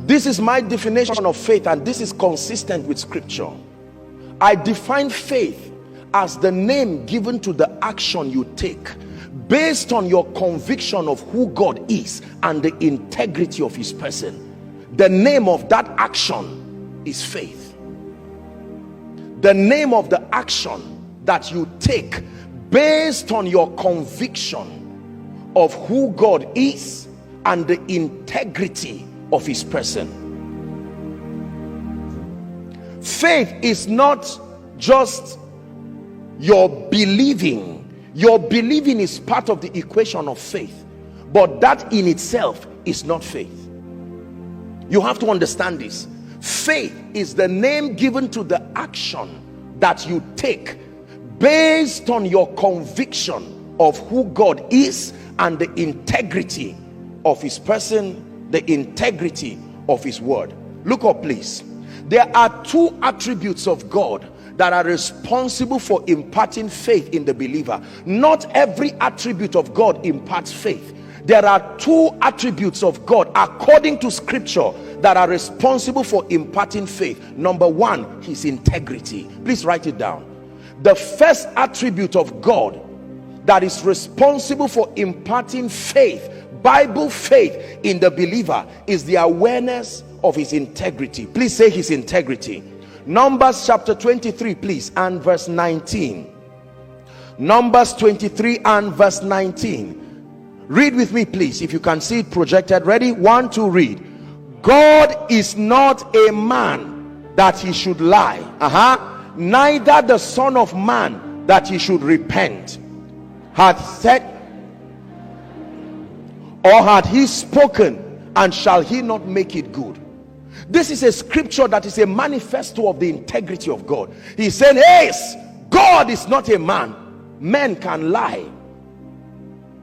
This is my definition of faith, and this is consistent with scripture. I define faith as the name given to the action you take based on your conviction of who God is and the integrity of his person. The name of that action is faith. The name of the action that you take based on your conviction of who God is and the integrity of his person. Faith is not just your believing. Your believing is part of the equation of faith, but that in itself is not faith. You have to understand this. Faith is the name given to the action that you take based on your conviction of who God is and the integrity of his person, the integrity of his word. Look up, please. There are two attributes of God that are responsible for imparting faith in the believer. Not every attribute of God imparts faith. There are two attributes of God according to scripture that are responsible for imparting faith. Number one, his integrity. Please write it down. The first attribute of God that is responsible for imparting faith, Bible faith in the believer, is the awareness of his integrity. Please say his integrity. Numbers chapter 23, please, and verse 19. Numbers 23 and verse 19. Read with me, please, if you can see it projected. Ready? 1, 2, read. God is not a man that he should lie, neither the son of man that he should repent. Hath said, or had he spoken, and shall he not make it good? This is a scripture that is a manifesto of the integrity of God. He said, yes, God is not a man. Men can lie.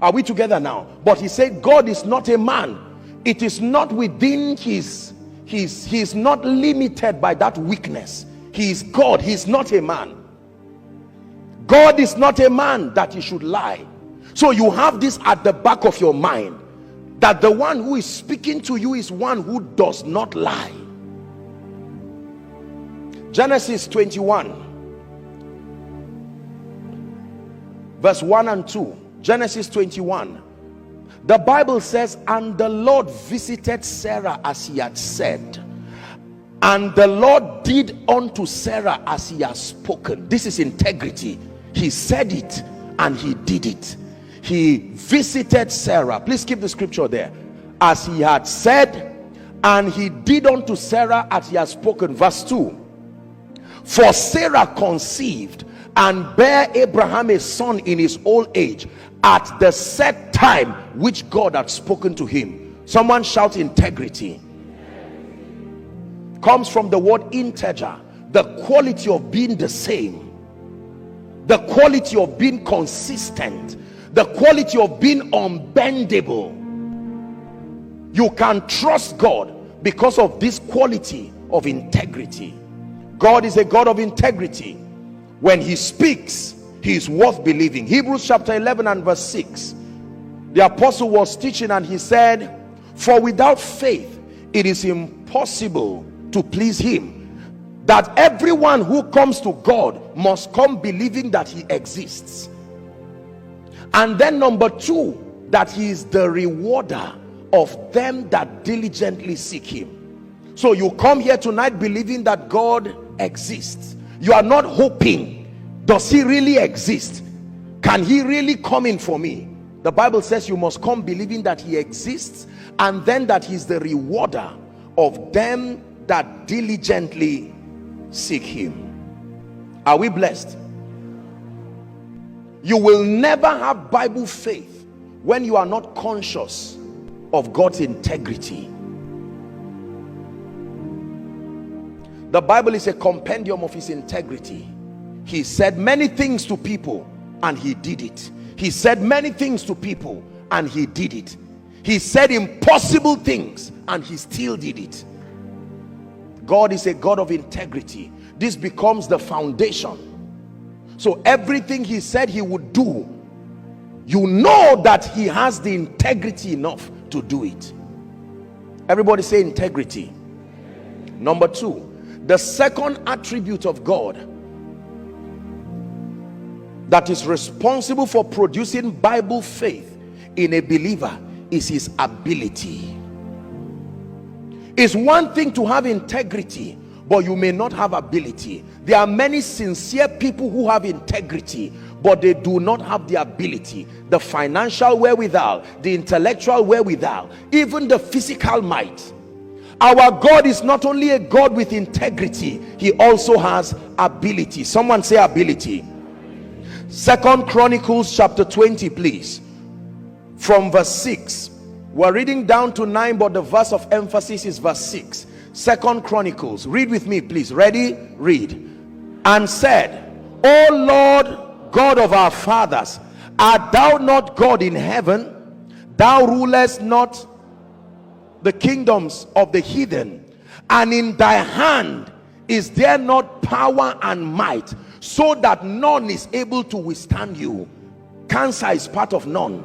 Are we together now? But he said God is not a man. It is not within he is not limited by that weakness. He is God. He is not a man. God is not a man that he should lie. So you have this at the back of your mind, that the one who is speaking to you is one who does not lie. Genesis 21 verse 1 and 2. Genesis 21, the Bible says, and the Lord visited Sarah as he had said, and the Lord did unto Sarah as he has spoken. This is integrity. He said it and he did it. He visited Sarah. Please keep the scripture there. As he had said, and he did unto Sarah as he had spoken. Verse 2. For Sarah conceived and bare Abraham a son in his old age, at the set time which God had spoken to him. Someone shout integrity. Comes from the word integer, the quality of being the same, the quality of being consistent, the quality of being unbendable. You can trust God because of this quality of integrity. God is a God of integrity. When he speaks, he is worth believing. Hebrews chapter 11 and verse 6. The apostle was teaching and he said, for without faith it is impossible to please him, that everyone who comes to God must come believing that he exists. And then number 2, that he is the rewarder of them that diligently seek him. So you come here tonight believing that God exists. You are not hoping, does he really exist? Can he really come in for me? The Bible says you must come believing that he exists, and then that he's the rewarder of them that diligently seek him. Are we blessed? You will never have Bible faith when you are not conscious of God's integrity. The Bible is a compendium of his integrity. He said many things to people and he did it. He said many things to people and he did it. He said impossible things and he still did it. God is a God of integrity. This becomes the foundation. So everything he said he would do, you know that he has the integrity enough to do it. Everybody say integrity. Number two, the second attribute of God that is responsible for producing Bible faith in a believer is his ability. It's one thing to have integrity, but you may not have ability. There are many sincere people who have integrity, but they do not have the ability, the financial wherewithal, the intellectual wherewithal, even the physical might. Our God is not only a God with integrity, he also has ability. Someone say ability. 2 Chronicles chapter 20, please, from verse 6. We're reading down to 9, but the verse of emphasis is verse 6. 2 Chronicles, read with me, please. Ready? Read. And said, O Lord God of our fathers, art thou not God in heaven? Thou rulest not the kingdoms of the heathen, and in thy hand is there not power and might, so that none is able to withstand you? Cancer is part of none.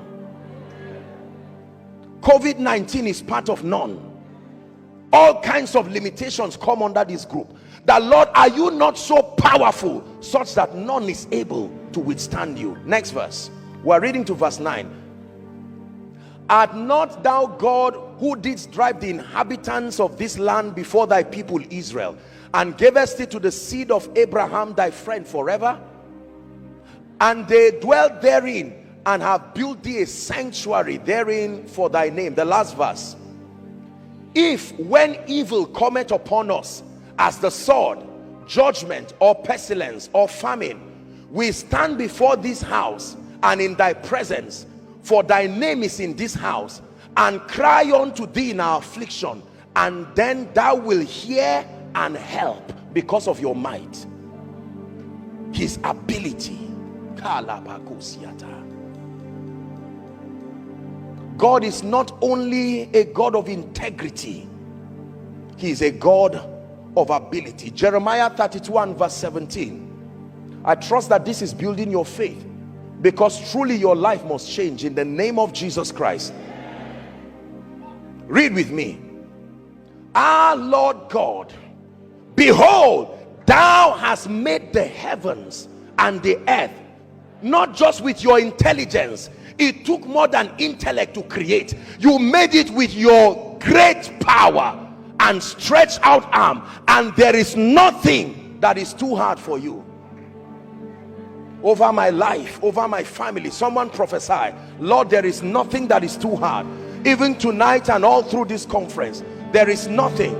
COVID-19 is part of none. All kinds of limitations come under this group. That, Lord, are you not so powerful such that none is able to withstand you? Next verse. We're reading to verse 9. Art not thou God who didst drive the inhabitants of this land before thy people Israel, and gavest it to the seed of Abraham thy friend forever? And they dwelt therein, and have built thee a sanctuary therein for thy name. The last verse. If when evil cometh upon us, as the sword, judgment, or pestilence, or famine, we stand before this house and in thy presence, for thy name is in this house, and cry unto thee in our affliction, and then thou wilt hear and help because of your might. His ability. God is not only a God of integrity, he is a God of ability. Jeremiah 31 verse 17. I trust that this is building your faith, because truly your life must change in the name of Jesus Christ. Read with me. Our Lord God, behold, thou hast made the heavens and the earth, not just with your intelligence. It took more than intellect to create. You made it with your great power and stretched out arm, and there is nothing that is too hard for you. Over my life, over my family, someone prophesy, Lord, there is nothing that is too hard. Even tonight and all through this conference, there is nothing.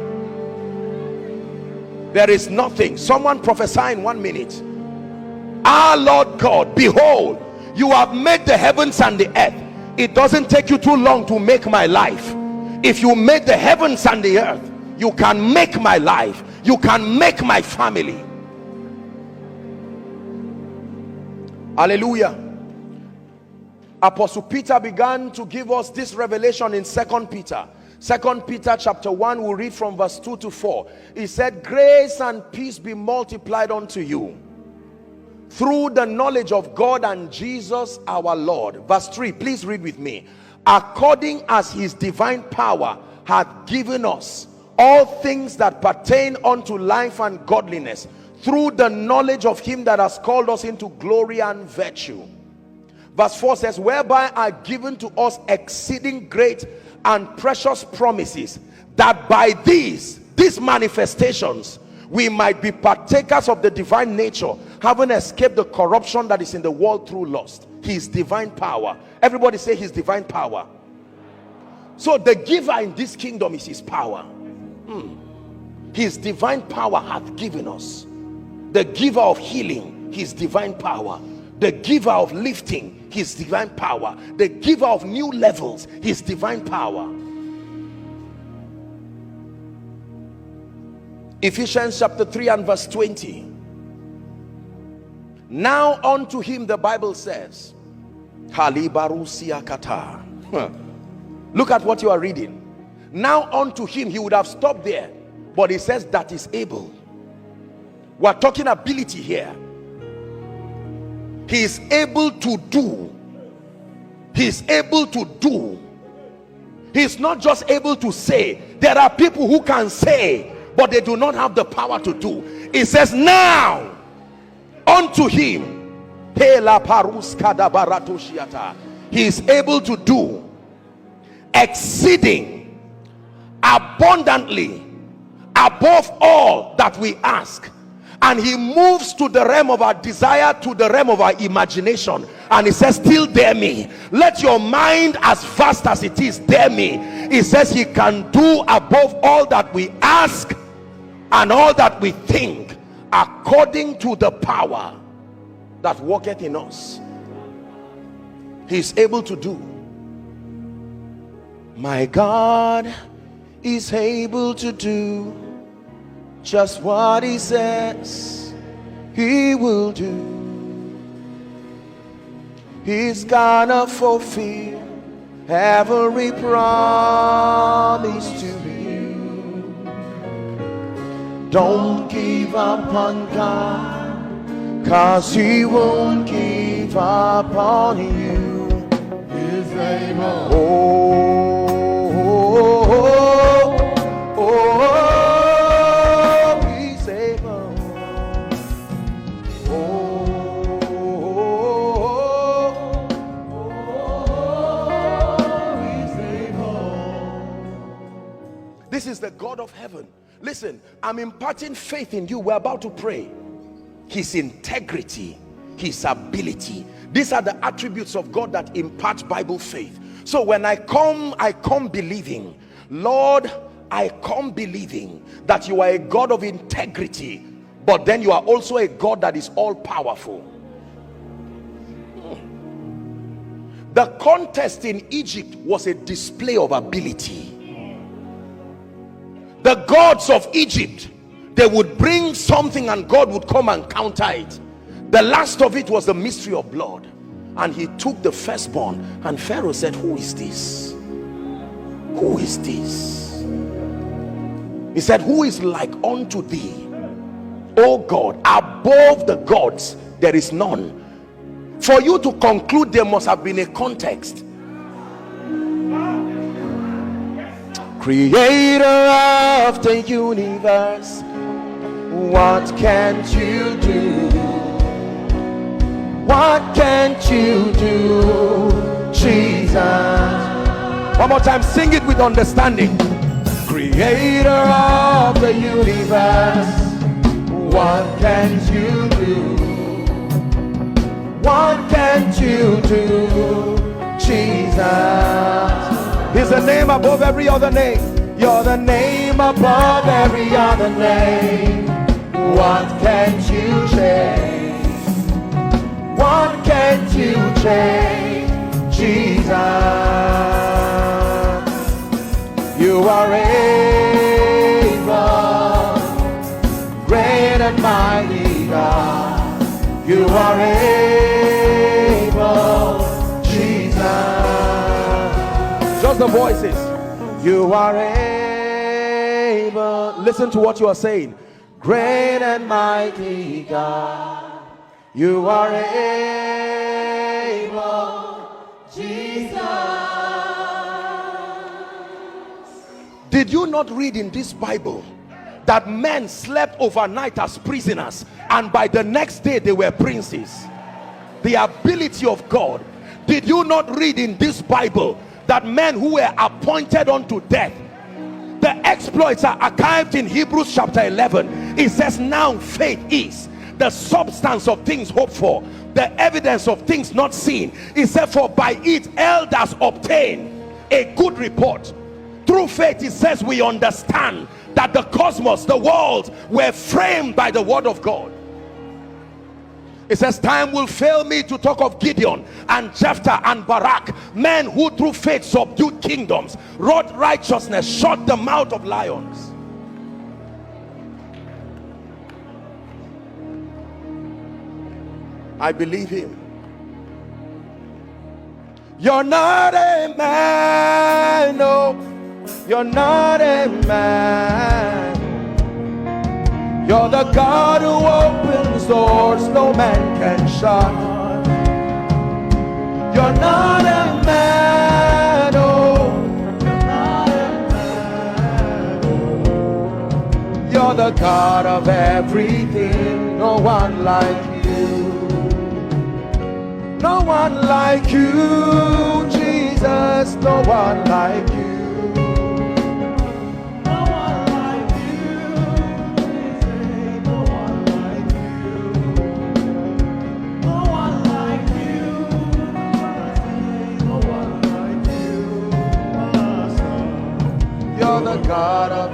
There is nothing. Someone prophesy in 1 minute. Our Lord God, behold, you have made the heavens and the earth. It doesn't take you too long to make my life. If you made the heavens and the earth, you can make my life. You can make my family. Hallelujah. Apostle Peter began to give us this revelation in 2 Peter. 2 Peter chapter 1, we'll read from verse 2 to 4. He said, grace and peace be multiplied unto you through the knowledge of God and Jesus our Lord. Verse 3, please read with me. According as his divine power hath given us all things that pertain unto life and godliness, through the knowledge of him that has called us into glory and virtue. Verse 4 says, whereby are given to us exceeding great and precious promises, that by these manifestations we might be partakers of the divine nature, having escaped the corruption that is in the world through lust. His divine power. Everybody say his divine power. So the giver in this kingdom is his power. His divine power hath given us. The giver of healing, his divine power. The giver of lifting, his divine power. The giver of new levels, his divine power. Ephesians chapter 3 and verse 20. Now unto him, the Bible says, look at what you are reading. Now unto him, he would have stopped there, but he says that is able. We're talking ability here. He is able to do. He is able to do. He's not just able to say. There are people who can say, but they do not have the power to do. It says, now unto him he is able to do exceeding abundantly above all that we ask. And he moves to the realm of our desire, to the realm of our imagination, and he says, still dare me. Let your mind, as vast as it is, dare me. He says he can do above all that we ask and all that we think, according to the power that worketh in us. He is able to do. My God is able to do just what he says he will do. He's gonna fulfill every promise to you. Don't give up on God, 'cause he won't give up on you. He's able. He's able. He's able. This is the God of heaven. Listen, I'm imparting faith in you. We're about to pray. His integrity, his ability, these are the attributes of God that impart Bible faith. So when I come believing, Lord, I come believing that you are a God of integrity, but then you are also a God that is all powerful. The contest in Egypt was a display of ability. The gods of Egypt, they would bring something and God would come and counter it. The last of it was the mystery of blood. And he took the firstborn, and Pharaoh said, who is this? Who is this? He said, who is like unto thee, O God? Above the gods there is none. For you to conclude, there must have been a context. Creator of the universe, what can't you do? What can't you do, Jesus? One more time, sing it with understanding. Creator of the universe, what can't you do? What can't you do, Jesus? He's the name above every other name. You're the name above every other name. What can't you change? What can't you change, Jesus? You are able, great and mighty God. You are able, Jesus. Just the voices. You are able. Listen to what you are saying. Great and mighty God. You are able, Jesus. Did you not read in this Bible that men slept overnight as prisoners, and by the next day they were princes? The ability of God. Did you not read in this Bible that men who were appointed unto death, the exploits are archived in Hebrews chapter 11. It says, now faith is the substance of things hoped for, the evidence of things not seen. It said, for by it elders obtain a good report. Through faith, it says, we understand that the cosmos, the world, were framed by the word of God. It says, time will fail me to talk of Gideon and Jephthah and Barak, men who through faith subdued kingdoms, wrought righteousness, shut the mouth of lions. I believe him. You're not a man, no, you're not a man. You're the God who opens doors no man can shut. You're not a man, oh, You're the God of everything. No one like you. No one like you, Jesus. No one like you. No one like you, Jesus. No one like you. No one like you. No one like you. You're the God of